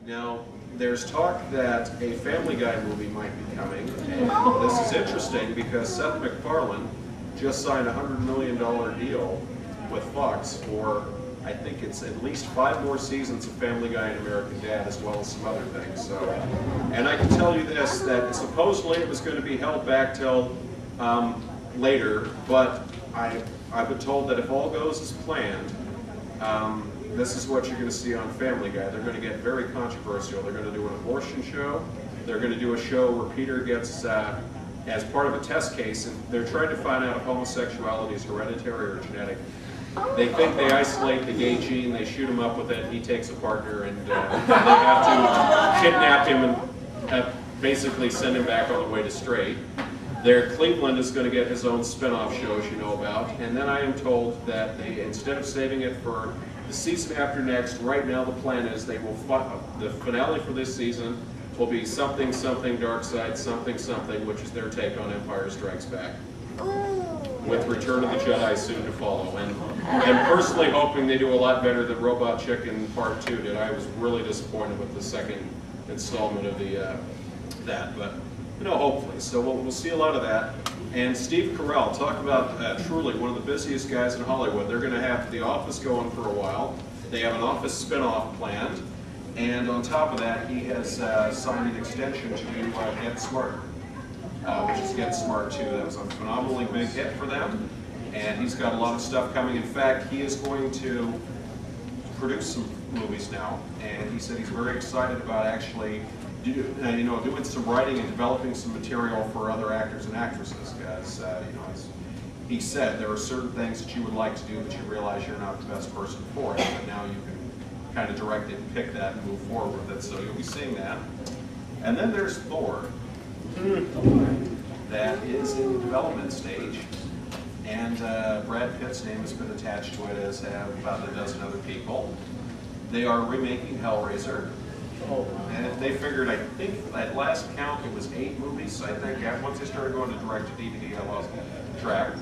Now, there's talk that a Family Guy movie might be coming, and this is interesting because Seth MacFarlane just signed a $100 million deal with Fox for, I think it's at least 5 more seasons of Family Guy and American Dad, as well as some other things. So, and I can tell you this, that supposedly it was going to be held back till later, but I've been told that if all goes as planned, this is what you're going to see on Family Guy. They're going to get very controversial. They're going to do an abortion show. They're going to do a show where Peter gets, as part of a test case, and they're trying to find out if homosexuality is hereditary or genetic. They think they isolate the gay gene, they shoot him up with it, he takes a partner, and they have to kidnap him and basically send him back on the way to straight. Cleveland is going to get his own spin-off show, as you know about, and then I am told that they, instead of saving it for the season after next, right now the plan is they will, the finale for this season will be something, something, Dark Side, something, something, which is their take on Empire Strikes Back, with Return of the Jedi soon to follow. And I'm personally hoping they do a lot better than Robot Chicken Part 2 did. I was really disappointed with the second installment of that, but hopefully. So we'll see a lot of that. And Steve Carell, talk about truly one of the busiest guys in Hollywood. They're going to have The Office going for a while. They have an Office spin-off planned. And on top of that, he has signed an extension to Get Smart, which is Get Smart 2. That was a phenomenally big hit for them. And he's got a lot of stuff coming. In fact, he is going to produce some movies now. And he said he's very excited about actually doing some writing and developing some material for other actors and actresses. Because, as he said, there are certain things that you would like to do, but you realize you're not the best person for it. But now you can kind of direct it and pick that and move forward with it. So you'll be seeing that. And then there's Thor. That is in the development stage. And Brad Pitt's name has been attached to it, as have about a dozen other people. They are remaking Hellraiser. And if they figured, I think at last count it was 8 movies, I think. Once they started going to direct-to-DVD, I lost track.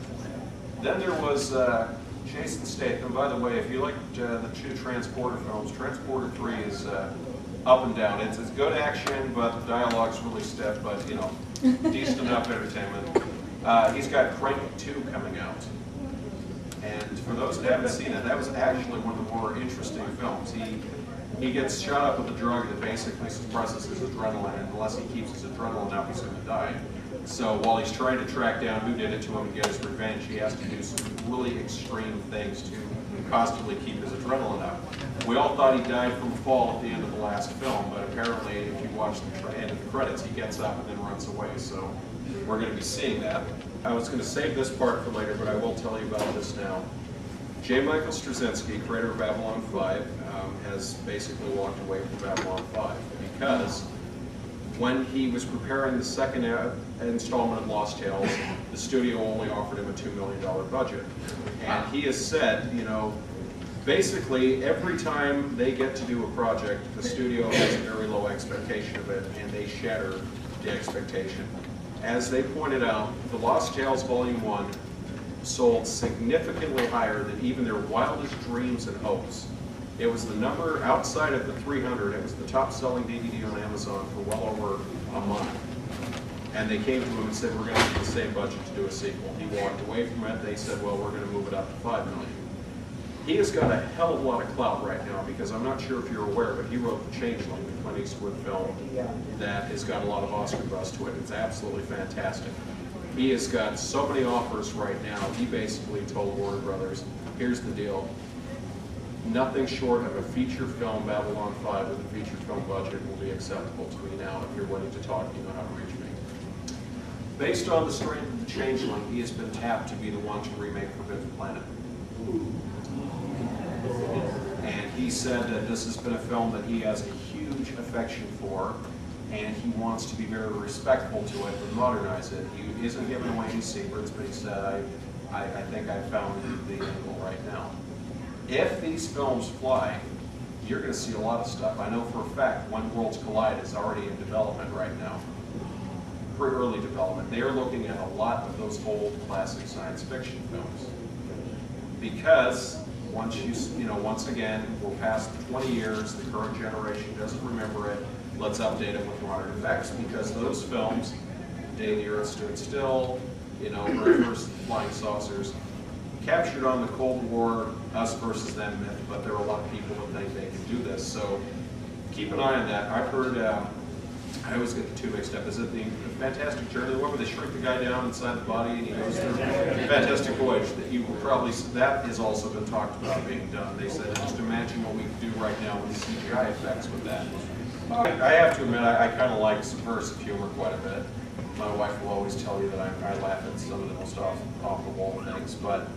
Then there was Jason Statham. By the way, if you like the 2 Transporter films, Transporter 3 is up and down. It's good action, but the dialogue's really stiff, but decent enough entertainment. He's got Crank 2 coming out. And for those that haven't seen it, that was actually one of the more interesting films. He gets shot up with a drug that basically suppresses his adrenaline, and unless he keeps his adrenaline up, he's going to die. So while he's trying to track down who did it to him and get his revenge, he has to do some really extreme things to constantly keep his adrenaline up. We all thought he died from a fall at the end of the last film, but apparently if you watch the end of the credits, he gets up and then runs away. So we're going to be seeing that. I was going to save this part for later, but I will tell you about this now. J. Michael Straczynski, creator of Babylon 5, has basically walked away from Babylon 5 because when he was preparing the second installment of Lost Tales, the studio only offered him a $2 million budget. And he has said, basically every time they get to do a project, the studio has a very low expectation of it, and they shatter the expectation. As they pointed out, the Lost Tales Volume 1 sold significantly higher than even their wildest dreams and hopes. It was the number outside of the 300. It was the top-selling DVD on Amazon for well over a month. And they came to him and said, we're going to have the same budget to do a sequel. He walked away from it. They said, well, we're going to move it up to $5 million. He has got a hell of a lot of clout right now because I'm not sure if you're aware, but he wrote The Changeling, the Clint Eastwood film that has got a lot of Oscar buzz to it. It's absolutely fantastic. He has got so many offers right now. He basically told Warner Brothers, here's the deal. Nothing short of a feature film, Babylon 5, with a feature film budget will be acceptable to me now. If you're willing to talk, you know how to reach me. Based on the strength of The Changeling, he has been tapped to be the one to remake Forbidden Planet. And he said that this has been a film that he has a huge affection for, and he wants to be very respectful to it and modernize it. He isn't giving away any secrets, but he said, I think I've found the angle right now. If these films fly, you're going to see a lot of stuff. I know for a fact When Worlds Collide is already in development right now. Pretty early development. They are looking at a lot of those old classic science fiction films. Because once once again, we're past 20 years, the current generation doesn't remember it, let's update it with modern effects, because those films, Day the Earth Stood Still, very first flying saucers, captured on the Cold War, us versus them myth, but there are a lot of people that think they can do this, so keep an eye on that. I've heard, I always get the two mixed up. Is it the Fantastic Journey, the one where they shrink the guy down inside the body and he goes through Fantastic Voyage? That you will probably, that has also been talked about being done. They said, just imagine what we can do right now with CGI effects with that. I have to admit, I kind of like subversive humor quite a bit. My wife will always tell you that I laugh at some of the most off-the-wall things, but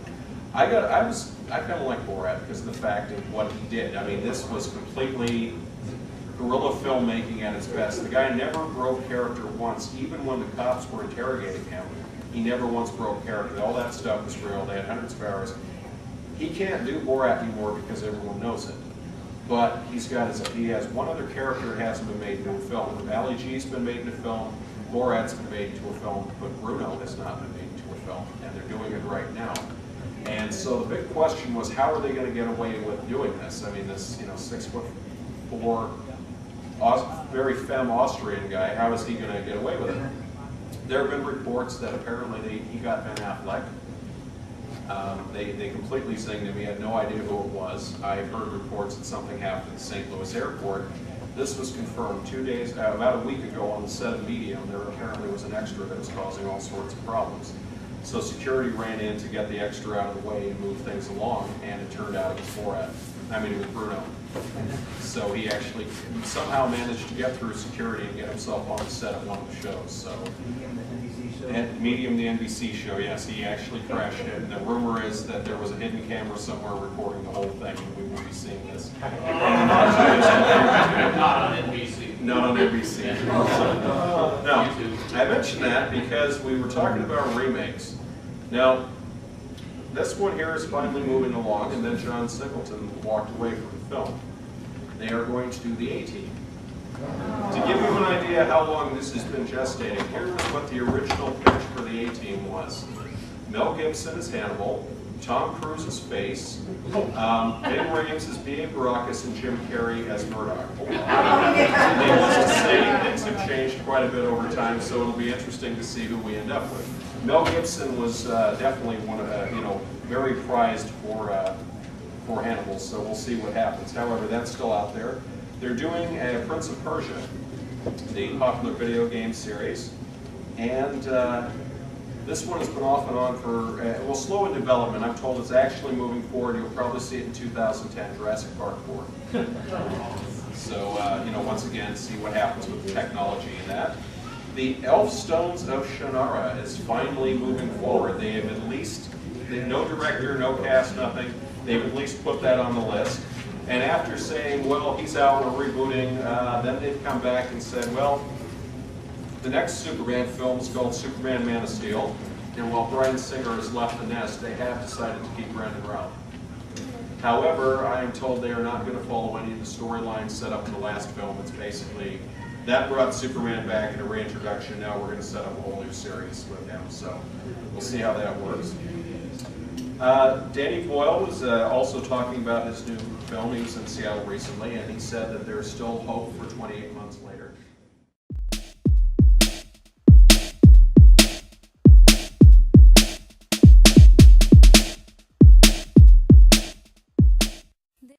I kind of like Borat because of the fact of what he did. I mean, this was completely guerrilla filmmaking at its best. The guy never broke character once, even when the cops were interrogating him. He never once broke character. All that stuff was real. They had hundreds of hours. He can't do Borat anymore because everyone knows it. But he has one other character that hasn't been made into a film. Ali G's been made into a film. Borat's been made into a film, but Bruno has not been made into a film, and they're doing it right now. And so the big question was, how are they going to get away with doing this? I mean, this 6'4", very femme Austrian guy, how is he going to get away with it? There have been reports that apparently he got Ben Affleck. They completely zinged him. He had no idea who it was. I've heard reports that something happened at the St. Louis airport. This was confirmed 2 days, about a week ago on the set of Medium. There apparently was an extra that was causing all sorts of problems. So security ran in to get the extra out of the way and move things along, and it turned out it was Borat. I mean, it was Bruno. So he actually somehow managed to get through security and get himself on the set of one of the shows. So, Medium, the NBC show, yes, he actually crashed it. And the rumor is that there was a hidden camera somewhere recording the whole thing, and we will be seeing this. Not on NBC. Not on NBC. Now, I mentioned that because we were talking about remakes. Now, this one here is finally moving along, and then John Singleton walked away from the film. They are going to do the A-Team. To give you an idea how long this has been gestating, here is what the original pitch for the A-Team was. Mel Gibson as Hannibal, Tom Cruise as Face, Ben Williams as B.A. Baracus, and Jim Carrey as Murdoch. Needless to say, things have changed quite a bit over time, so it'll be interesting to see who we end up with. Mel Gibson was definitely one of, very prized for Hannibal, so we'll see what happens. However, that's still out there. They're doing a Prince of Persia, the popular video game series, and this one has been off and on for, slow in development. I'm told it's actually moving forward. You'll probably see it in 2010, Jurassic Park 4. So, once again, see what happens with the technology in that. The Elf Stones of Shannara is finally moving forward. They have at least, no director, no cast, nothing. They've at least put that on the list. And after saying, well, he's out, we're rebooting, then they've come back and said, well, the next Superman film is called Superman Man of Steel. And while Bryan Singer has left the nest, they have decided to keep Brandon Routh. However, I am told they are not going to follow any of the storylines set up in the last film. It's basically, that brought Superman back in a reintroduction. Now we're going to set up a whole new series with him. So we'll see how that works. Danny Boyle was also talking about his new film. He was in Seattle recently, and he said that there's still hope for 28 months later.